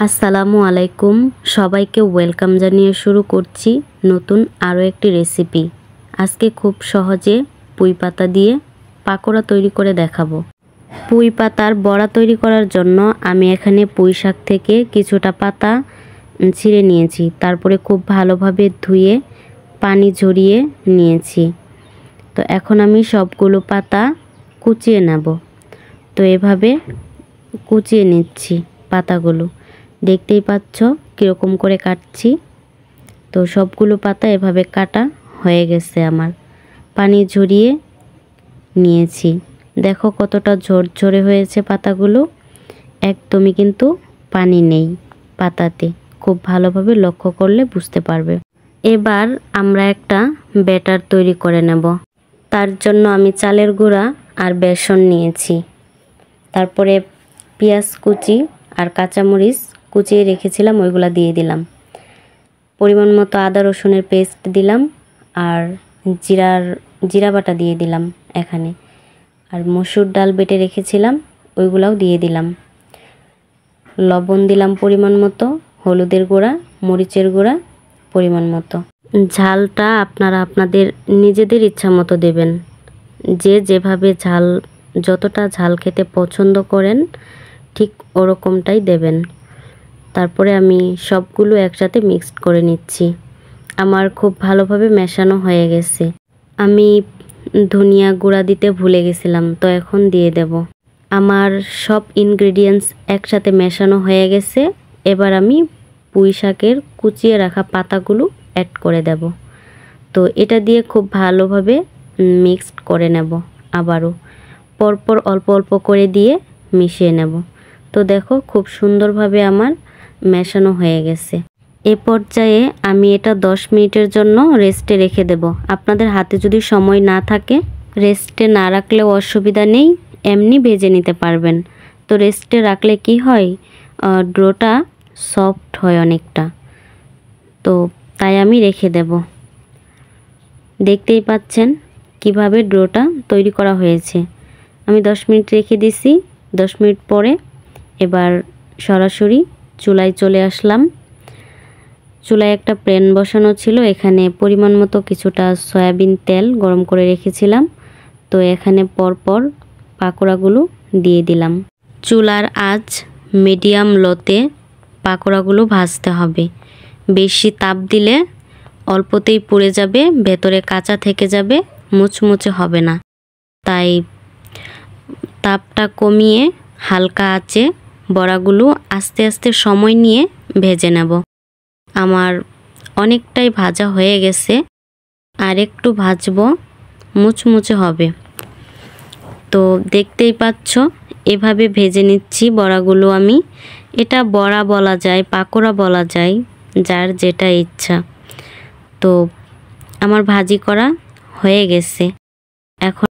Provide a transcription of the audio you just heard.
আসসালামু আলাইকুম, সবাইকে ওয়েলকাম জানিয়ে শুরু করছি নতুন আরও একটি রেসিপি। আজকে খুব সহজে পুঁই পাতা দিয়ে পাকোড়া তৈরি করে দেখাবো। পুঁই পাতার বড়া তৈরি করার জন্য আমি এখানে পুঁই শাক থেকে কিছুটা পাতা ছিঁড়ে নিয়েছি, তারপরে খুব ভালোভাবে ধুয়ে পানি ঝরিয়ে নিয়েছি। তো এখন আমি সবগুলো পাতা কুচিয়ে নেব। তো এভাবে কুচিয়ে নিচ্ছি পাতাগুলো, দেখতেই পাচ্ছ কীরকম করে কাটছি। তো সবগুলো পাতা এভাবে কাটা হয়ে গেছে আমার, পানি ঝরিয়ে নিয়েছি। দেখো কতটা ঝরঝরে হয়েছে পাতাগুলো, একদমই কিন্তু পানি নেই পাতাতে, খুব ভালোভাবে লক্ষ্য করলে বুঝতে পারবে। এবার আমরা একটা ব্যাটার তৈরি করে নেব। তার জন্য আমি চালের গুঁড়া আর বেসন নিয়েছি, তারপরে পেঁয়াজ কুচি আর কাঁচামরিচ কুচিয়ে রেখেছিলাম ওইগুলা দিয়ে দিলাম, পরিমাণ মতো আদা রসুনের পেস্ট দিলাম, আর জিরা বাটা দিয়ে দিলাম এখানে, আর মসুর ডাল বেটে রেখেছিলাম ওইগুলাও দিয়ে দিলাম, লবণ দিলাম পরিমাণ মতো, হলুদের গুঁড়া, মরিচের গুঁড়া পরিমাণ মতো। ঝালটা আপনারা আপনাদের নিজেদের ইচ্ছা মতো দেবেন, যে যেভাবে যতটা ঝাল খেতে পছন্দ করেন ঠিক ওরকমটাই দেবেন। তারপরে আমি সবগুলো একসাথে মিক্সড করে নিচ্ছি। আমার খুব ভালোভাবে মেশানো হয়ে গেছে। আমি ধনিয়া গুঁড়া দিতে ভুলে গেছিলাম, তো এখন দিয়ে দেব। আমার সব ইনগ্রেডিয়েন্টস একসাথে মেশানো হয়ে গেছে। এবার আমি পুঁই শাকের কুচিয়ে রাখা পাতাগুলো অ্যাড করে দেব। তো এটা দিয়ে খুব ভালোভাবে মিক্সড করে নেব, আবারও পরপর অল্প অল্প করে দিয়ে মিশিয়ে নেব। তো দেখো খুব সুন্দরভাবে আমার মেশানো হয়ে গেছে। এ পর্যায়ে আমি এটা 10 মিনিটের জন্য রেস্টে রেখে দেব। আপনাদের হাতে যদি সময় না থাকে রেস্টে না রাখলেও অসুবিধা নেই, এমনি ভেজে নিতে পারবেন। তো রেস্টে রাখলে কি হয়, ডোটা সফট হয় অনেকটা, তো তাই আমি রেখে দেব। দেখতেই পাচ্ছেন কিভাবে ডোটা তৈরি করা হয়েছে। আমি 10 মিনিট রেখে দিছি। 10 মিনিট পরে এবার সরাসরি চুলায় চলে আসলাম। চুলায় একটা প্যান বসানো ছিল, এখানে পরিমাণ মতো কিছুটা সয়াবিন তেল গরম করে রেখেছিলাম। তো এখানে পরপর পাকোড়াগুলো দিয়ে দিলাম। চুলার আঁচ মিডিয়াম লোতে পাকোড়াগুলো ভাজতে হবে। বেশি তাপ দিলে অল্পতেই পুড়ে যাবে, ভেতরে কাঁচা থেকে যাবে, মুচমুচে হবে না। তাই তাপটা কমিয়ে হালকা আঁচে বড়াগুলো আস্তে আস্তে সময় নিয়ে ভেজে নেব। আমার অনেকটাই ভাজা হয়ে গেছে, আর একটু ভাজবো, মুচমুচে হবে। তো দেখতেই পাচ্ছ এভাবে ভেজে নিচ্ছি বড়াগুলো আমি। এটা বড়া বলা যায়, পাকোড়া বলা যায়, যার যেটা ইচ্ছা। তো আমার ভাজি করা হয়ে গেছে। এখন